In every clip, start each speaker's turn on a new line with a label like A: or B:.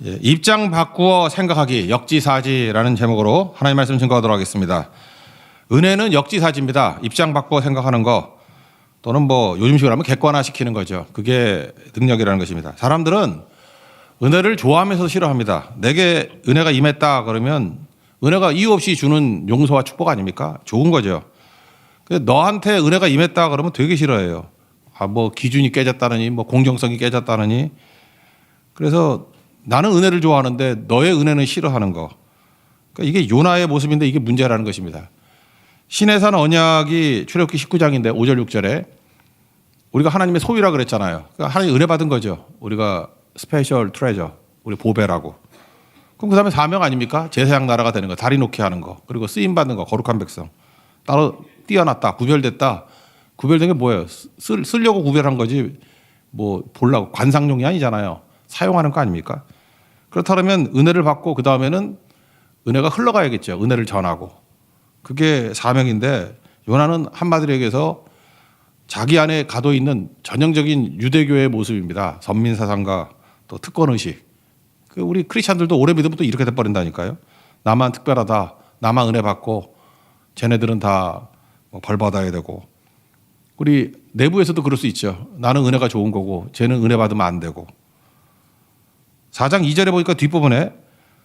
A: 예, 입장 바꾸어 생각하기 역지사지라는 제목으로 하나님 말씀 증거하도록 하겠습니다. 은혜는 역지사지입니다. 입장 바꾸어 생각하는 거 또는 뭐 요즘식으로 하면 객관화시키는 거죠. 그게 능력이라는 것입니다. 사람들은 은혜를 좋아하면서 싫어합니다. 내게 은혜가 임했다 그러면 은혜가 이유 없이 주는 용서와 축복 아닙니까? 좋은 거죠. 너한테 은혜가 임했다 그러면 되게 싫어해요. 뭐 기준이 깨졌다느니 뭐 공정성이 깨졌다느니. 그래서 나는 은혜를 좋아하는데 너의 은혜는 싫어하는 거. 그러니까 이게 요나의 모습인데 이게 문제라는 것입니다. 시내산 언약이 출애굽기 19장인데 5절 6절에 우리가 하나님의 소유라 그랬잖아요. 그러니까 하나님 은혜 받은 거죠. 우리가 스페셜 트레저, 우리 보배라고. 그럼 그 다음에 사명 아닙니까? 제사장 나라가 되는 거, 다리 놓게 하는 거, 그리고 쓰임 받는 거, 거룩한 백성. 따로 띄어났다, 구별됐다. 구별된 게 뭐예요? 쓰려고 구별한 거지 뭐 보려고 관상용이 아니잖아요. 사용하는 거 아닙니까? 그렇다면 은혜를 받고 그 다음에는 은혜가 흘러가야겠죠. 은혜를 전하고. 그게 사명인데 요나는 한마디로 얘기해서 자기 안에 가둬 있는 전형적인 유대교의 모습입니다. 선민사상과 또 특권의식. 우리 크리스찬들도 오래 믿으면 또 이렇게 돼버린다니까요. 나만 특별하다. 나만 은혜 받고 쟤네들은 다 벌 받아야 되고. 우리 내부에서도 그럴 수 있죠. 나는 은혜가 좋은 거고 쟤는 은혜 받으면 안 되고. 4장 2절에 보니까 뒷부분에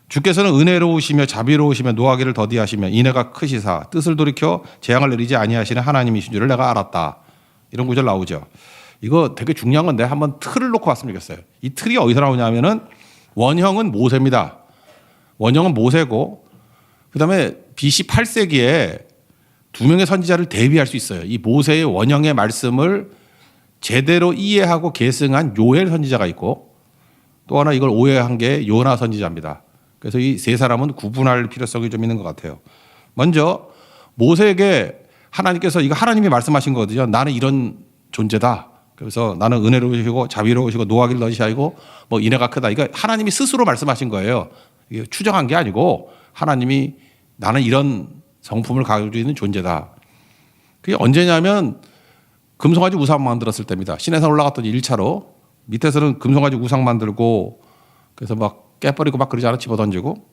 A: 주께서는 은혜로우시며 자비로우시며 노하기를 더디하시며 인애가 크시사 뜻을 돌이켜 재앙을 내리지 아니하시는 하나님이신 줄을 내가 알았다. 이런 구절 나오죠. 이거 되게 중요한 건데 한번 틀을 놓고 왔으면 좋겠어요. 이 틀이 어디서 나오냐면은 원형은 모세입니다. 원형은 모세고 그다음에 BC 8세기에 두 명의 선지자를 대비할 수 있어요. 이 모세의 원형의 말씀을 제대로 이해하고 계승한 요엘 선지자가 있고 또 하나 이걸 오해한 게 요나 선지자입니다. 그래서 이 세 사람은 구분할 필요성이 좀 있는 것 같아요. 먼저 모세에게 하나님께서 이거 하나님이 말씀하신 거거든요. 나는 이런 존재다. 그래서 나는 은혜로우시고 자비로우시고 노하기를 더디하시고 뭐 인애가 크다. 이거 하나님이 스스로 말씀하신 거예요. 이게 추정한 게 아니고 하나님이 나는 이런 성품을 가지고 있는 존재다. 그게 언제냐면 금송아지 우상 만들었을 때입니다. 시내산 올라갔더니 1차로 밑에서는 금송아지 우상 만들고 그래서 막 깨버리고 막 그러지 않아 집어던지고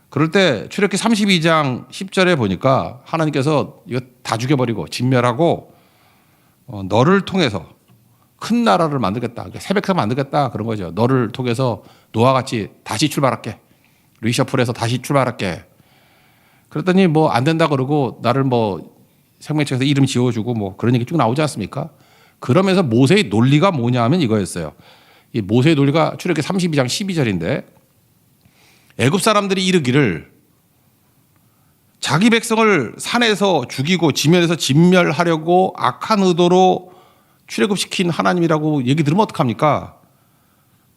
A: 그럴 때 출애굽기 32장 10절에 보니까 하나님께서 이거 다 죽여버리고 진멸하고 너를 통해서 큰 나라를 만들겠다. 새벽사 만들겠다. 그런 거죠. 너를 통해서 노아와 같이 다시 출발할게. 리셔플해서 다시 출발할게. 그랬더니 뭐 안 된다 그러고 나를 뭐 생명책에서 이름 지어주고 뭐 그런 얘기 쭉 나오지 않습니까? 그러면서 모세의 논리가 뭐냐 하면 이거였어요. 이 모세의 논리가 출애굽기 32장 12절인데 애굽 사람들이 이르기를 자기 백성을 산에서 죽이고 지면에서 진멸하려고 악한 의도로 출애굽시킨 하나님이라고 얘기 들으면 어떡합니까?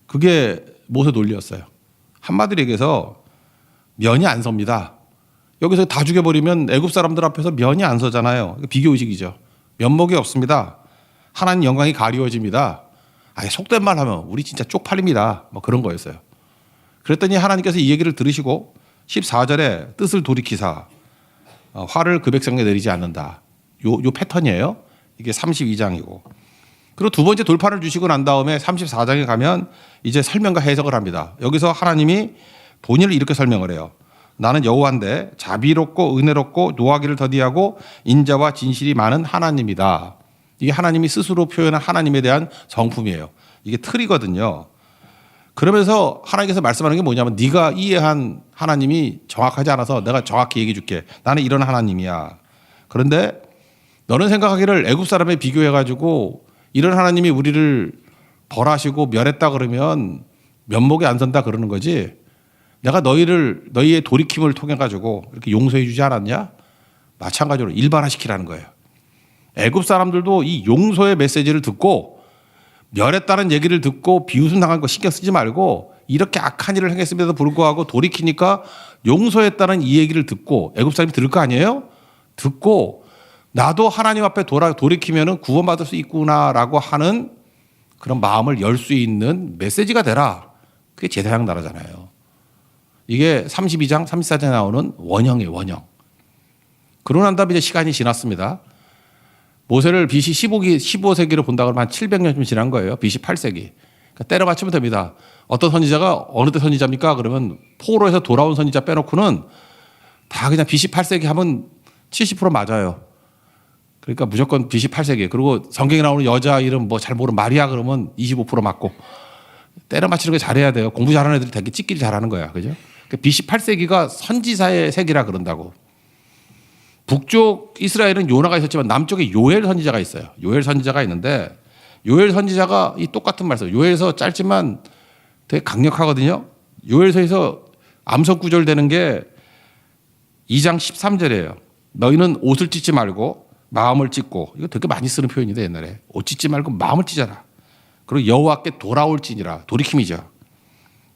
A: 그게 모세 논리였어요. 한마디로 얘기해서 면이 안 섭니다. 여기서 다 죽여버리면 애굽 사람들 앞에서 면이 안 서잖아요. 비교의식이죠. 면목이 없습니다. 하나님 영광이 가리워집니다. 아니 속된 말 하면 우리 진짜 쪽팔립니다. 뭐 그런 거였어요. 그랬더니 하나님께서 이 얘기를 들으시고 14절에 뜻을 돌이키사 화를 그 백성에 내리지 않는다. 요 패턴이에요. 이게 32장이고. 그리고 두 번째 돌파를 주시고 난 다음에 34장에 가면 이제 설명과 해석을 합니다. 여기서 하나님이 본인을 이렇게 설명을 해요. 나는 여호와인데 자비롭고 은혜롭고 노하기를 더디하고 인자와 진실이 많은 하나님이다. 이게 하나님이 스스로 표현한 하나님에 대한 성품이에요. 이게 틀이거든요. 그러면서 하나님께서 말씀하는 게 뭐냐면 네가 이해한 하나님이 정확하지 않아서 내가 정확히 얘기해 줄게. 나는 이런 하나님이야. 그런데 너는 생각하기를 애굽 사람에 비교해가지고 이런 하나님이 우리를 벌하시고 멸했다 그러면 면목이 안 선다 그러는 거지. 내가 너희의 돌이킴을 통해 가지고 이렇게 용서해 주지 않았냐? 마찬가지로 일반화시키라는 거예요. 애굽 사람들도 이 용서의 메시지를 듣고 멸했다는 얘기를 듣고 비웃음당한 거 신경 쓰지 말고 이렇게 악한 일을 행했음에도 불구하고 돌이키니까 용서했다는 이 얘기를 듣고 애굽 사람이 들을 거 아니에요? 듣고 나도 하나님 앞에 돌이키면 구원받을 수 있구나라고 하는 그런 마음을 열 수 있는 메시지가 되라. 그게 제사장 나라잖아요. 이게 32장 34장에 나오는 원형이에요. 원형. 그러고 난 다음에 이제 시간이 지났습니다. 모세를 BC 15세기로 본다 그러면 한 700년쯤 지난 거예요. BC 8세기. 그러니까 때려 맞추면 됩니다. 어떤 선지자가 어느 때 선지자입니까? 그러면 포로에서 돌아온 선지자 빼놓고는 다 그냥 BC 8세기 하면 70% 맞아요. 그러니까 무조건 BC 8세기. 그리고 성경에 나오는 여자 이름 뭐 잘 모르는 마리아 그러면 25% 맞고. 때려 맞추는 거 잘해야 돼요. 공부 잘하는 애들이 되게 찍기를 잘하는 거야. 그죠? 그러니까 BC 8세기가 선지자의 세기라 그런다고. 북쪽 이스라엘은 요나가 있었지만 남쪽에 요엘 선지자가 있어요. 요엘 선지자가 있는데 요엘 선지자가 이 똑같은 말씀. 요엘서 짧지만 되게 강력하거든요. 요엘서에서 암석 구절되는 게 2장 13절이에요. 너희는 옷을 찢지 말고 마음을 찢고, 이거 되게 많이 쓰는 표현인데 옛날에 옷 찢지 말고 마음을 찢어라. 그리고 여호와께 돌아올지니라. 돌이킴이죠.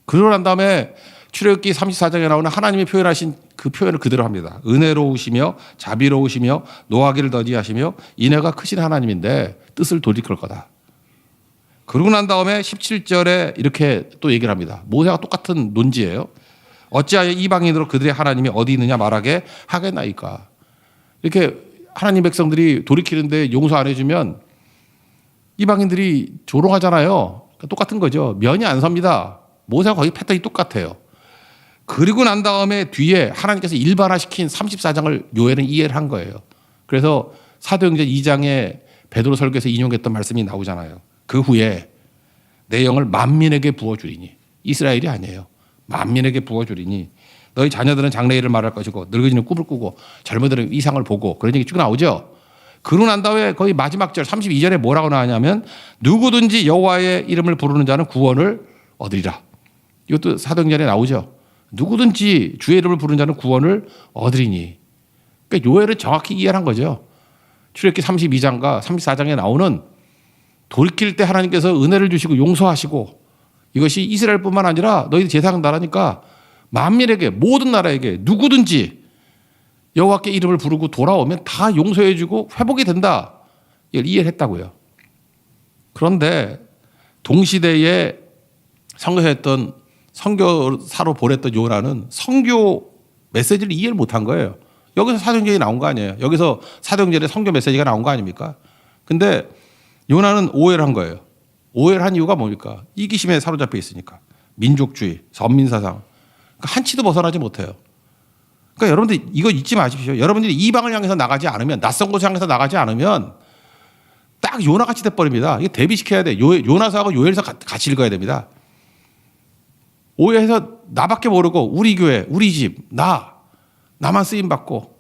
A: 그러고 난 다음에 출애굽기 34장에 나오는 하나님이 표현하신 그 표현을 그대로 합니다. 은혜로우시며 자비로우시며 노하기를 더디하시며 인애가 크신 하나님인데 뜻을 돌이킬 거다. 그러고 난 다음에 17절에 이렇게 또 얘기를 합니다. 모세와 똑같은 논지예요. 어찌하여 이방인으로 그들의 하나님이 어디 있느냐 말하게 하겠나이까. 이렇게 하나님 백성들이 돌이키는데 용서 안 해주면 이방인들이 조롱하잖아요. 똑같은 거죠. 면이 안 섭니다. 모세와 거의 패턴이 똑같아요. 그리고 난 다음에 뒤에 하나님께서 일반화시킨 34장을 요엘은 이해를 한 거예요. 그래서 사도행전 2장에 베드로 설교에서 인용했던 말씀이 나오잖아요. 그 후에 내 영을 만민에게 부어주리니, 이스라엘이 아니에요. 만민에게 부어주리니 너희 자녀들은 장래일을 말할 것이고 늙은이는 꿈을 꾸고 젊은이들은 이상을 보고, 그런 얘기 쭉 나오죠. 그러고 난 다음에 거의 마지막 절 32절에 뭐라고 나왔냐면 누구든지 여호와의 이름을 부르는 자는 구원을 얻으리라. 이것도 사도행전에 나오죠. 누구든지 주의 이름을 부르는 자는 구원을 얻으리니. 그러니까 요엘을 정확히 이해한 거죠. 출애굽기 32장과 34장에 나오는 돌이킬 때 하나님께서 은혜를 주시고 용서하시고, 이것이 이스라엘뿐만 아니라 너희들 제사장 나라니까 만민에게, 모든 나라에게 누구든지 여호와께 이름을 부르고 돌아오면 다 용서해 주고 회복이 된다. 이걸 이해를 했다고요. 그런데 동시대에 선교했던 선교사로 보냈던 요나는 선교 메시지를 이해를 못한 거예요. 여기서 사도행전이 나온 거 아니에요. 여기서 사도행전에 선교 메시지가 나온 거 아닙니까? 근데 요나는 오해를 한 거예요. 오해를 한 이유가 뭡니까? 이기심에 사로잡혀 있으니까. 민족주의, 선민사상. 한치도 벗어나지 못해요. 그러니까 여러분들 이거 잊지 마십시오. 여러분들이 이방을 향해서 나가지 않으면, 낯선 곳을 향해서 나가지 않으면 딱 요나같이 돼버립니다. 이게 대비시켜야 돼. 요나서하고 요엘서 같이 읽어야 됩니다. 오해해서 나밖에 모르고 우리 교회, 우리 집, 나만 쓰임받고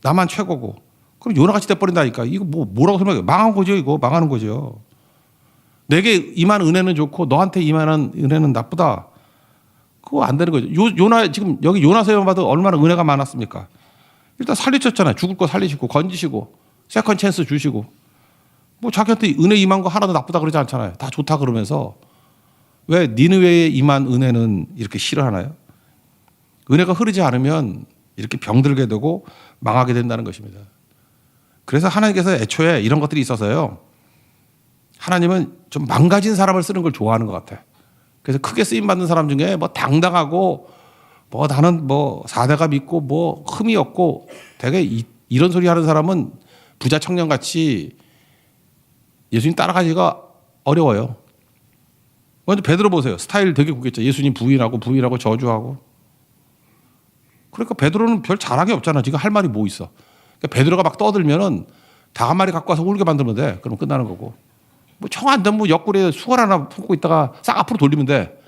A: 나만 최고고, 그럼 요나같이 돼버린다니까. 이거 뭐라고 설명해요? 망한 거죠. 이거 망하는 거죠. 내게 임한 은혜는 좋고 너한테 임하는 은혜는 나쁘다. 그거 안 되는 거죠. 요나 지금 여기 요나서에만 봐도 얼마나 은혜가 많았습니까? 일단 살리셨잖아요. 죽을 거 살리시고 건지시고 세컨 찬스 주시고, 뭐 자기한테 은혜 임한 거 하나도 나쁘다 그러지 않잖아요. 다 좋다 그러면서. 왜 니느웨에 임한 은혜는 이렇게 싫어하나요? 은혜가 흐르지 않으면 이렇게 병들게 되고 망하게 된다는 것입니다. 그래서 하나님께서 애초에 이런 것들이 있어서요, 하나님은 좀 망가진 사람을 쓰는 걸 좋아하는 것 같아요. 그래서 크게 쓰임 받는 사람 중에 뭐 당당하고 뭐 나는 뭐 사대가 믿고 뭐 흠이 없고 되게 이런 소리 하는 사람은 부자 청년같이 예수님 따라가기가 어려워요. 먼저 베드로 보세요. 스타일 되게 굳겠죠. 예수님 부인하고 저주하고. 그러니까 베드로는 별 자랑이 없잖아. 지금 할 말이 뭐 있어. 그러니까 베드로가 막 떠들면은 닭 한 마리 갖고 와서 울게 만들면 돼. 그럼 끝나는 거고. 뭐 청 안 되면 뭐 옆구리에 수건 하나 품고 있다가 싹 앞으로 돌리면 돼.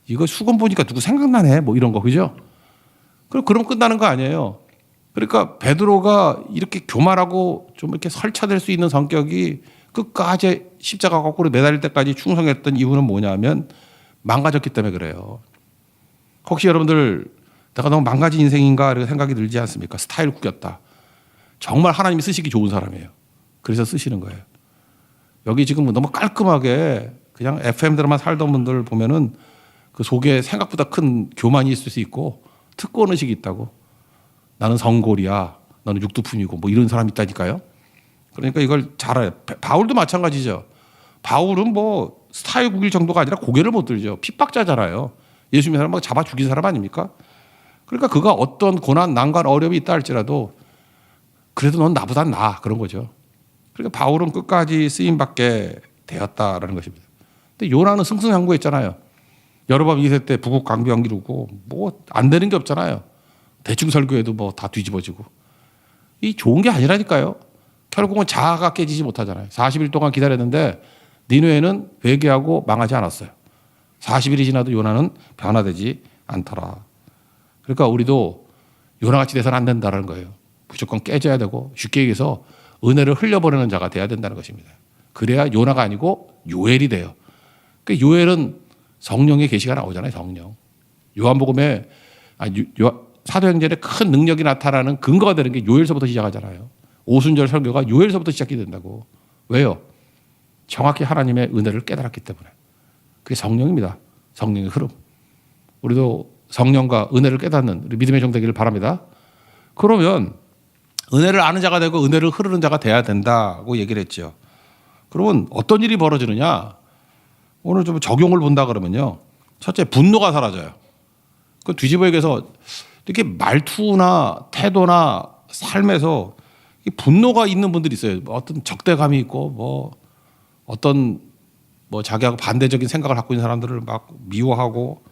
A: 이거 수건 보니까 누구 생각나네. 뭐 이런 거, 그죠? 그럼 끝나는 거 아니에요. 그러니까 베드로가 이렇게 교만하고 좀 이렇게 설치될 수 있는 성격이 끝까지 십자가 거꾸로 매달릴 때까지 충성했던 이유는 뭐냐면 망가졌기 때문에 그래요. 혹시 여러분들 내가 너무 망가진 인생인가 이렇게 생각이 들지 않습니까? 스타일 구겼다. 정말 하나님이 쓰시기 좋은 사람이에요. 그래서 쓰시는 거예요. 여기 지금 너무 깔끔하게 그냥 FM대로만 살던 분들 보면은 그 속에 생각보다 큰 교만이 있을 수 있고 특권 의식이 있다고. 나는 성골이야. 너는 육두품이고 뭐 이런 사람이 있다니까요. 그러니까 이걸 잘 알아요. 바울도 마찬가지죠. 바울은 뭐 스타일 구길 정도가 아니라 고개를 못 들죠. 핍박자잖아요. 예수 믿는 사람 막 잡아 죽인 사람 아닙니까? 그러니까 그가 어떤 고난, 난관, 어려움이 있다 할지라도 그래도 넌 나보단 나아. 그런 거죠. 그러니까 바울은 끝까지 쓰임받게 되었다라는 것입니다. 근데 요나는 승승장구했잖아요. 여러 번 2세 때 북극 강병 이루고 뭐 안 되는 게 없잖아요. 대충 설교해도 뭐 다 뒤집어지고. 이 좋은 게 아니라니까요. 결국은 자아가 깨지지 못하잖아요. 40일 동안 기다렸는데 니느웨는 회개하고 망하지 않았어요. 40일이 지나도 요나는 변화되지 않더라. 그러니까 우리도 요나같이 돼서는 안 된다는 거예요. 무조건 깨져야 되고 쉽게 얘기해서 은혜를 흘려보내는 자가 돼야 된다는 것입니다. 그래야 요나가 아니고 요엘이 돼요. 그러니까 요엘은 성령의 계시가 나오잖아요. 성령. 요한복음에 사도행전에 큰 능력이 나타나는 근거가 되는 게 요엘서부터 시작하잖아요. 오순절 설교가 요엘서부터 시작이 된다고. 왜요? 정확히 하나님의 은혜를 깨달았기 때문에. 그게 성령입니다. 성령의 흐름. 우리도 성령과 은혜를 깨닫는 우리 믿음의 종 되기를 바랍니다. 그러면 은혜를 아는 자가 되고 은혜를 흐르는 자가 돼야 된다고 얘기를 했죠. 그러면 어떤 일이 벌어지느냐? 오늘 좀 적용을 본다 그러면요. 첫째, 분노가 사라져요. 그 뒤집어 얘기해서 이렇게 말투나 태도나 삶에서 분노가 있는 분들이 있어요. 어떤 적대감이 있고 뭐 어떤 뭐 자기하고 반대적인 생각을 갖고 있는 사람들을 막 미워하고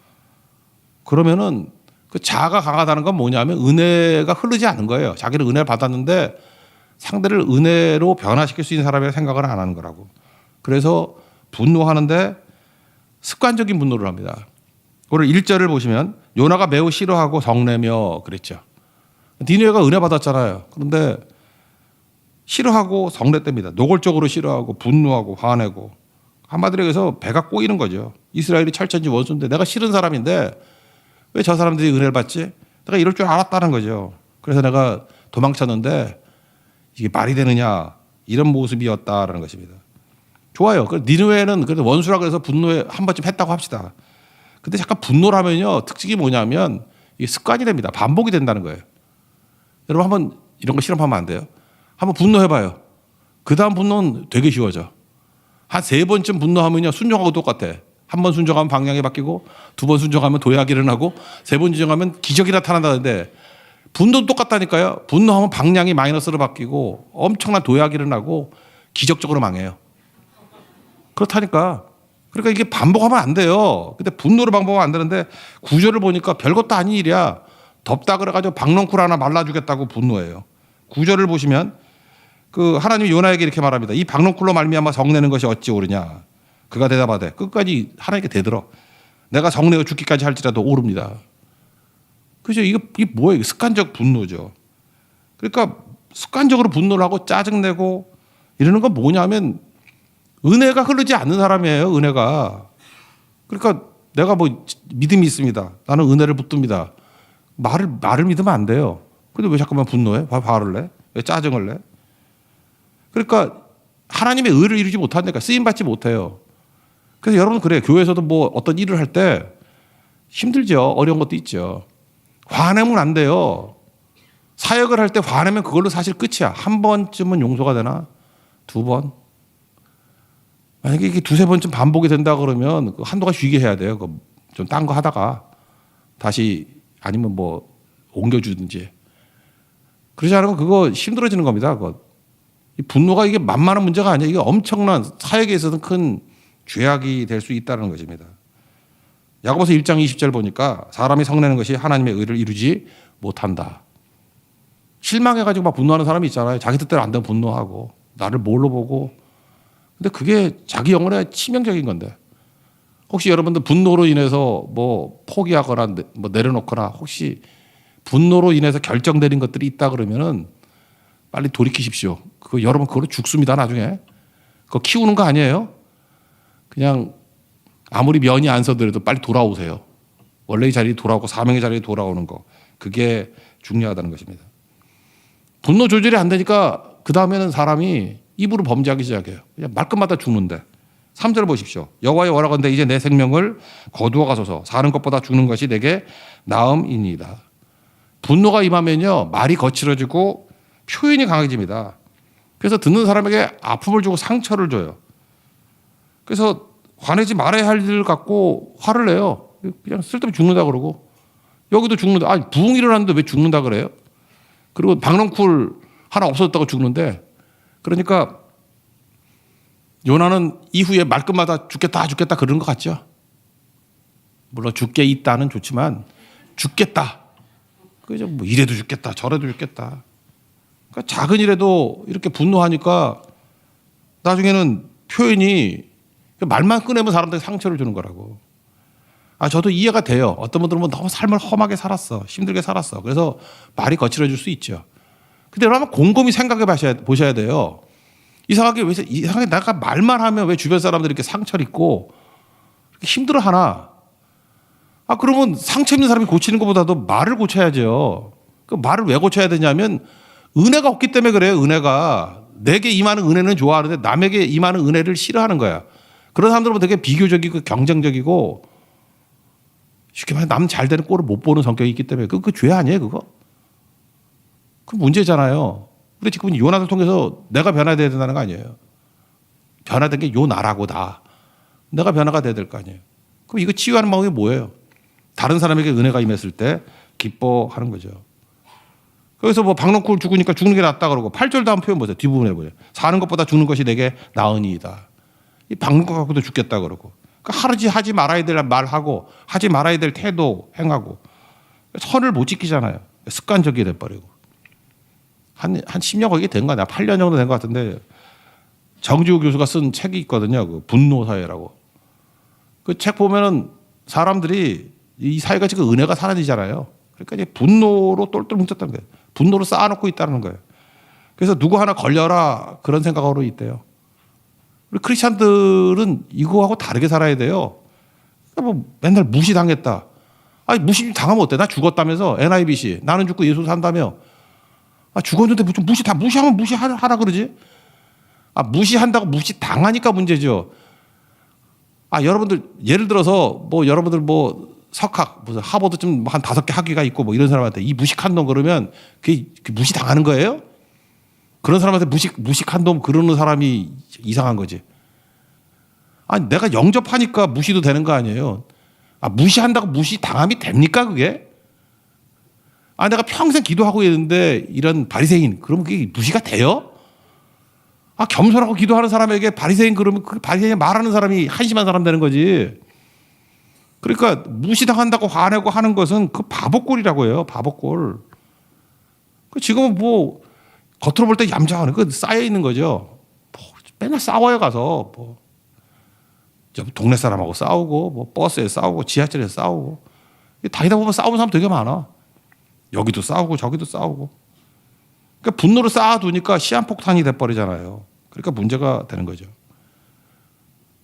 A: 그러면은 그 자아가 강하다는 건 뭐냐면 은혜가 흐르지 않은 거예요. 자기는 은혜를 받았는데 상대를 은혜로 변화시킬 수 있는 사람이라 생각을 안 하는 거라고. 그래서 분노하는데 습관적인 분노를 합니다. 오늘 1절을 보시면 요나가 매우 싫어하고 성내며 그랬죠. 니느웨가 은혜 받았잖아요. 그런데 싫어하고 성냈답니다. 노골적으로 싫어하고 분노하고 화내고 한마디로 해서 배가 꼬이는 거죠. 이스라엘이 철천지 원수인데 내가 싫은 사람인데 왜 저 사람들이 은혜를 받지? 내가 이럴 줄 알았다는 거죠. 그래서 내가 도망쳤는데 이게 말이 되느냐 이런 모습이었다라는 것입니다. 좋아요. 니느웨는 그래도 원수라 그래서 분노에 한 번쯤 했다고 합시다. 근데 잠깐 분노를 하면요 특징이 뭐냐면 이게 습관이 됩니다. 반복이 된다는 거예요. 여러분 한번 이런 거 실험하면 안 돼요? 한번 분노해봐요. 그 다음 분노는 되게 쉬워져. 한 3번쯤 분노하면요 순종하고 똑같아. 한 번 순종하면 방향이 바뀌고 2번 순종하면 도약이 일어나고 3번 순종하면 기적이 나타난다는데 분노도 똑같다니까요. 분노하면 방향이 마이너스로 바뀌고 엄청난 도약이 일어나고 기적적으로 망해요. 그렇다니까. 그러니까 이게 반복하면 안 돼요. 근데 분노를 반복하면 안 되는데 구절을 보니까 별것도 아닌 일이야. 덥다 그래가지고 박넝쿨 하나 말라주겠다고 분노해요. 구절을 보시면 그 하나님이 요나에게 이렇게 말합니다. 이 박넝쿨로 말미암아 성내는 것이 어찌 옳으냐. 그가 대답하되 끝까지 하나님께 대들어. 내가 성내어 죽기까지 할지라도 옳습니다. 그죠? 이게 뭐예요? 습관적 분노죠. 그러니까 습관적으로 분노를 하고 짜증내고 이러는 건 뭐냐면 은혜가 흐르지 않는 사람이에요. 은혜가. 그러니까 내가 뭐 믿음이 있습니다. 나는 은혜를 붙듭니다. 말을 믿으면 안 돼요. 근데 왜 자꾸만 분노해? 화를 내? 왜 짜증을 내? 그러니까 하나님의 의를 이루지 못한다니까 쓰임받지 못해요. 그래서 여러분 그래요. 교회에서도 뭐 어떤 일을 할 때 힘들죠. 어려운 것도 있죠. 화내면 안 돼요. 사역을 할 때 화내면 그걸로 사실 끝이야. 한 번쯤은 용서가 되나? 2번? 만약에 이게 2-3번쯤 반복이 된다 그러면 한동안 쉬게 해야 돼요. 좀 딴 거 하다가 다시 아니면 뭐 옮겨주든지. 그러지 않으면 그거 힘들어지는 겁니다. 그거. 이 분노가 이게 만만한 문제가 아니에요. 이게 엄청난 사역에 있어서는 큰 죄악이 될 수 있다는 것입니다. 야고보서 1장 20절 보니까 사람이 성내는 것이 하나님의 의를 이루지 못한다. 실망해가지고 막 분노하는 사람이 있잖아요. 자기 뜻대로 안 되면 분노하고 나를 뭘로 보고. 근데 그게 자기 영혼에 치명적인 건데 혹시 여러분들 분노로 인해서 뭐 포기하거나 뭐 내려놓거나 혹시 분노로 인해서 결정되는 것들이 있다 그러면은 빨리 돌이키십시오. 그거 여러분 그걸로 죽습니다 나중에. 그거 키우는 거 아니에요. 그냥 아무리 면이 안 서더라도 빨리 돌아오세요. 원래의 자리에 돌아오고 사명의 자리에 돌아오는 거. 그게 중요하다는 것입니다. 분노 조절이 안 되니까 그 다음에는 사람이 입으로 범죄하기 시작해요. 그냥 말끝마다 죽는데. 3절 보십시오. 여호와여 원하건대 이제 내 생명을 거두어 가소서. 사는 것보다 죽는 것이 내게 나음이니이다. 분노가 임하면요 말이 거칠어지고 표현이 강해집니다. 그래서 듣는 사람에게 아픔을 주고 상처를 줘요. 그래서 화내지 말아야 할 일을 갖고 화를 내요. 그냥 쓸데없이 죽는다 그러고 여기도 죽는다. 아니 부흥 일어났는데 왜 죽는다 그래요? 그리고 박넝쿨 하나 없어졌다고 죽는데 그러니까 요나는 이후에 말끝마다 죽겠다 죽겠다 그러는 것 같죠. 물론 죽게 있다는 좋지만 죽겠다. 그죠? 뭐 이래도 죽겠다 저래도 죽겠다. 그러니까 작은 일에도 이렇게 분노하니까 나중에는 표현이 말만 꺼내면 사람들이 상처를 주는 거라고. 저도 이해가 돼요. 어떤 분들은 뭐 너무 삶을 험하게 살았어. 힘들게 살았어. 그래서 말이 거칠어질 수 있죠. 근데 여러분 곰곰이 생각해 보셔야 돼요. 이상하게 내가 말만 하면 왜 주변 사람들이 이렇게 상처를 입고 이렇게 힘들어 하나? 그러면 상처 입는 사람이 고치는 것보다도 말을 고쳐야죠. 그 말을 왜 고쳐야 되냐면 은혜가 없기 때문에 그래요. 은혜가. 내게 임하는 은혜는 좋아하는데 남에게 임하는 은혜를 싫어하는 거야. 그런 사람들은 되게 비교적이고 경쟁적이고 쉽게 말해 남 잘 되는 꼴을 못 보는 성격이 있기 때문에 그 죄 아니에요 그거? 그 문제잖아요. 우리 지금 요나를 통해서 내가 변화돼야 된다는 거 아니에요. 변화된 게 요나라고 다. 내가 변화가 돼야 될 거 아니에요. 그럼 이거 치유하는 방법이 뭐예요? 다른 사람에게 은혜가 임했을 때 기뻐하는 거죠. 그래서 뭐 박농쿨 죽으니까 죽는 게 낫다 그러고 8절 다음 표현 보세요. 뒷부분에 보세요. 사는 것보다 죽는 것이 내게 나으니이다. 이 박는 것 갖고도 죽겠다 그러고. 그러니까 하지 말아야 될 말하고 하지 말아야 될 태도 행하고 선을 못 지키잖아요. 습관적이 돼버리고. 한 10년 거기 된 거야. 8년 정도 된 것 같은데 정지우 교수가 쓴 책이 있거든요. 그 분노사회라고. 그 책 보면은 사람들이 이 사회가 지금 은혜가 사라지잖아요. 그러니까 이제 분노로 똘똘 뭉쳤다는 거예요. 분노로 쌓아놓고 있다는 거예요. 그래서 누구 하나 걸려라 그런 생각으로 있대요. 우리 크리스찬들은 이거하고 다르게 살아야 돼요. 뭐 맨날 무시당했다. 무시 당하면 어때? 나 죽었다면서 NIBC 나는 죽고 예수 산다며. 죽었는데 무슨 무시하면 무시하라 그러지? 무시한다고 무시 당하니까 문제죠. 여러분들 예를 들어서 뭐 여러분들 뭐 석학 무슨 하버드쯤 한 5개 학위가 있고 뭐 이런 사람한테 이 무식한 놈 그러면 그게 무시 당하는 거예요? 그런 사람한테 무식한 놈 그러는 사람이 이상한 거지. 내가 영접하니까 무시도 되는 거 아니에요? 무시한다고 무시 당함이 됩니까 그게? 내가 평생 기도하고 있는데 이런 바리새인 그러면 그게 무시가 돼요? 겸손하고 기도하는 사람에게 바리새인 그러면 그 바리새인 말하는 사람이 한심한 사람 되는 거지. 그러니까 무시당한다고 화내고 하는 것은 그 바보꼴이라고 해요. 바보꼴. 지금은 뭐 겉으로 볼 때 얌전한 그 쌓여 있는 거죠. 맨날 싸워요 가서 뭐 동네 사람하고 싸우고 뭐 버스에 싸우고 지하철에서 싸우고 다니다 보면 싸우는 사람 되게 많아. 여기도 싸우고 저기도 싸우고. 그러니까 분노를 쌓아두니까 시한폭탄이 돼버리잖아요. 그러니까 문제가 되는 거죠.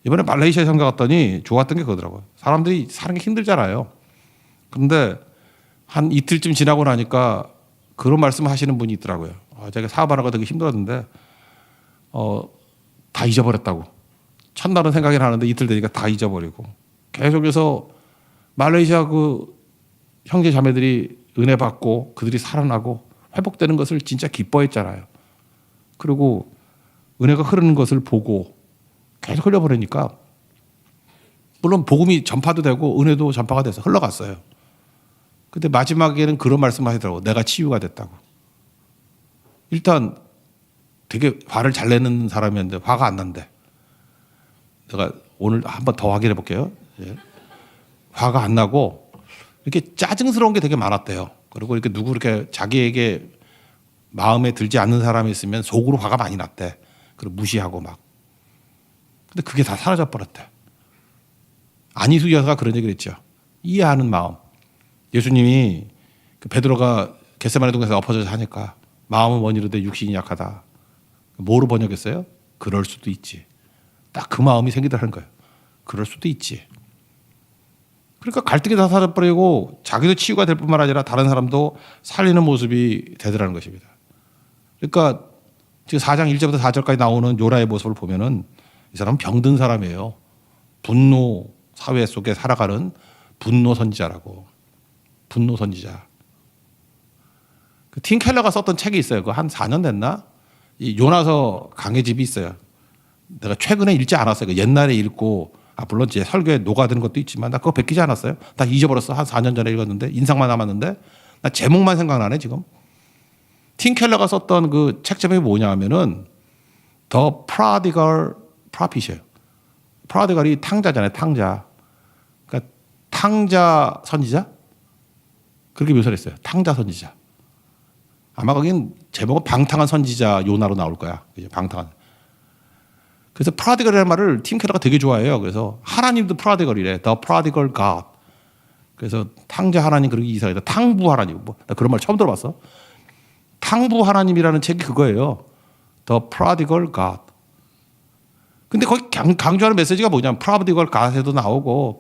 A: 이번에 말레이시아에 선거 갔더니 좋았던 게 그거더라고요. 사람들이 사는 게 힘들잖아요. 그런데 한 이틀쯤 지나고 나니까 그런 말씀을 하시는 분이 있더라고요. 제가 사업하는 거 되게 힘들었는데 다 잊어버렸다고. 첫날은 생각이 나는데 이틀 되니까 다 잊어버리고. 계속해서 말레이시아 그 형제 자매들이 은혜 받고 그들이 살아나고 회복되는 것을 진짜 기뻐했잖아요. 그리고 은혜가 흐르는 것을 보고 계속 흘려버리니까 물론 복음이 전파도 되고 은혜도 전파가 돼서 흘러갔어요. 근데 마지막에는 그런 말씀을 하시더라고요. 내가 치유가 됐다고. 일단 되게 화를 잘 내는 사람이었는데 화가 안 난대. 내가 오늘 한번 더 확인해 볼게요. 화가 안 나고 이렇게 짜증스러운 게 되게 많았대요. 그리고 이렇게 누구 이렇게 자기에게 마음에 들지 않는 사람이 있으면 속으로 화가 많이 났대. 그리고 무시하고 막. 근데 그게 다 사라져 버렸대. 안희수 여사가 그런 얘기를 했죠. 이해하는 마음. 예수님이 그 베드로가 겟세마네 동산에서 엎어져서 하니까 마음은 원이로되 육신이 약하다. 뭐로 번역했어요? 그럴 수도 있지. 딱 그 마음이 생기더라는 거예요. 그럴 수도 있지. 그러니까 갈등이 다 사라져버리고 자기도 치유가 될 뿐만 아니라 다른 사람도 살리는 모습이 되더라는 것입니다. 그러니까 지금 4장 1절부터 4절까지 나오는 요나의 모습을 보면은 이 사람은 병든 사람이에요. 분노 사회 속에 살아가는 분노 선지자라고. 분노 선지자. 그 팀 켈러가 썼던 책이 있어요. 그 한 4년 됐나? 이 요나서 강해집이 있어요. 내가 최근에 읽지 않았어요. 그 옛날에 읽고 물론 제 설교에 녹아드는 것도 있지만 나 그거 베끼지 않았어요. 다 잊어버렸어. 한 4년 전에 읽었는데 인상만 남았는데 나 제목만 생각나네 지금. 팀 켈러가 썼던 그 책 제목이 뭐냐 하면은 The Prodigal 프라핏이에요. 프라디걸이 탕자잖아요. 탕자. 그러니까 탕자 선지자? 그렇게 묘사를 했어요. 탕자 선지자. 아마 거긴 제목은 방탕한 선지자 요나로 나올 거야. 그죠? 방탕한. 그래서 프라디걸이라는 말을 팀 켈러가 되게 좋아해요. 그래서 하나님도 프라디걸이래. The prodigal God. 그래서 탕자 하나님 그렇게 이상하다. 탕부 하나님. 뭐, 나 그런 말 처음 들어봤어. 탕부 하나님이라는 책이 그거예요. The prodigal God. 근데 거기 강조하는 메시지가 뭐냐면 prodigal God에도 나오고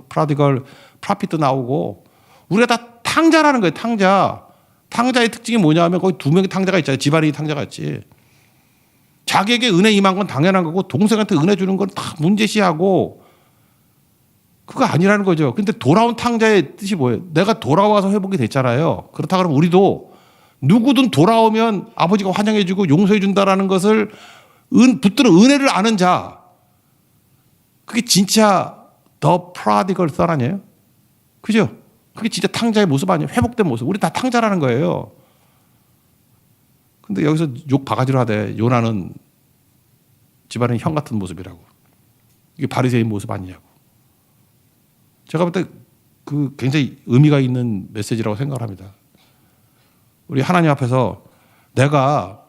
A: prodigal prophet도 나오고 우리가 다 탕자라는 거예요. 탕자. 탕자의 특징이 뭐냐면 거기 두 명의 탕자가 있잖아요. 집안이 탕자가 있지. 자기에게 은혜 임한 건 당연한 거고 동생한테 은혜 주는 건 다 문제시하고 그거 아니라는 거죠. 근데 돌아온 탕자의 뜻이 뭐예요? 내가 돌아와서 회복이 됐잖아요. 그렇다 그러면 우리도 누구든 돌아오면 아버지가 환영해 주고 용서해 준다라는 것을 붙드는 은혜를 아는 자. 그게 진짜 the prodigal son 아니에요? 그죠? 그게 진짜 탕자의 모습 아니에요? 회복된 모습. 우리 다 탕자라는 거예요. 근데 여기서 욕 바가지로 하되 요나는 집안의 형 같은 모습이라고. 이게 바리새인 모습 아니냐고. 제가 볼 때 그 굉장히 의미가 있는 메시지라고 생각을 합니다. 우리 하나님 앞에서 내가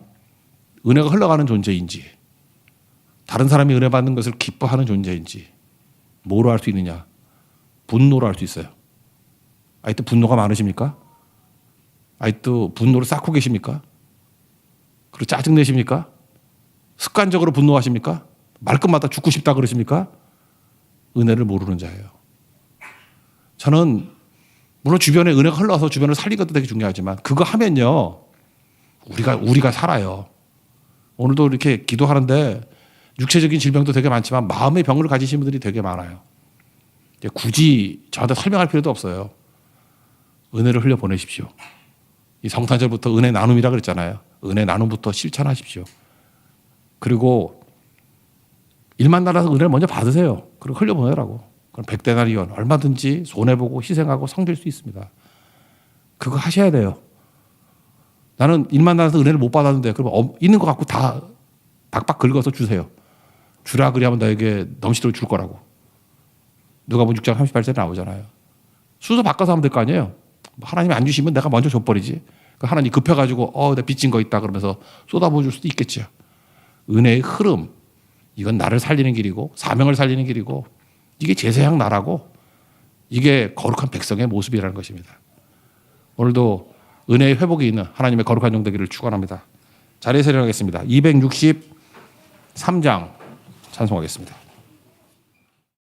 A: 은혜가 흘러가는 존재인지 다른 사람이 은혜 받는 것을 기뻐하는 존재인지 뭐로 할 수 있느냐? 분노로 할 수 있어요. 아직도 분노가 많으십니까? 아직도 분노를 쌓고 계십니까? 그리고 짜증내십니까? 습관적으로 분노하십니까? 말끝마다 죽고 싶다 그러십니까? 은혜를 모르는 자예요. 저는 물론 주변에 은혜가 흘러서 주변을 살리는 것도 되게 중요하지만 그거 하면요 우리가 살아요. 오늘도 이렇게 기도하는데 육체적인 질병도 되게 많지만 마음의 병을 가지신 분들이 되게 많아요. 굳이 저한테 설명할 필요도 없어요. 은혜를 흘려 보내십시오. 이 성탄절부터 은혜 나눔이라 그랬잖아요. 은혜 나눔부터 실천하십시오. 그리고 일만 날아서 은혜를 먼저 받으세요. 그리고 흘려 보내라고. 그럼 100데나리온 얼마든지 손해보고 희생하고 성될 수 있습니다. 그거 하셔야 돼요. 나는 일만 날아서 은혜를 못 받았는데 그럼 있는 거 갖고 다 박박 긁어서 주세요. 주라 그리하면 너에게 넘치도록 줄 거라고. 누가 보면 6장 38절에 나오잖아요. 순서 바꿔서 하면 될 거 아니에요. 하나님이 안 주시면 내가 먼저 줘버리지. 하나님 급해가지고 내가 빚진 거 있다 그러면서 쏟아부어 줄 수도 있겠죠. 은혜의 흐름. 이건 나를 살리는 길이고 사명을 살리는 길이고 이게 제사장 나라고 이게 거룩한 백성의 모습이라는 것입니다. 오늘도 은혜의 회복이 있는 하나님의 거룩한 종 되기를 축원합니다. 자리에서 일어나겠습니다. 263장 찬송하겠습니다.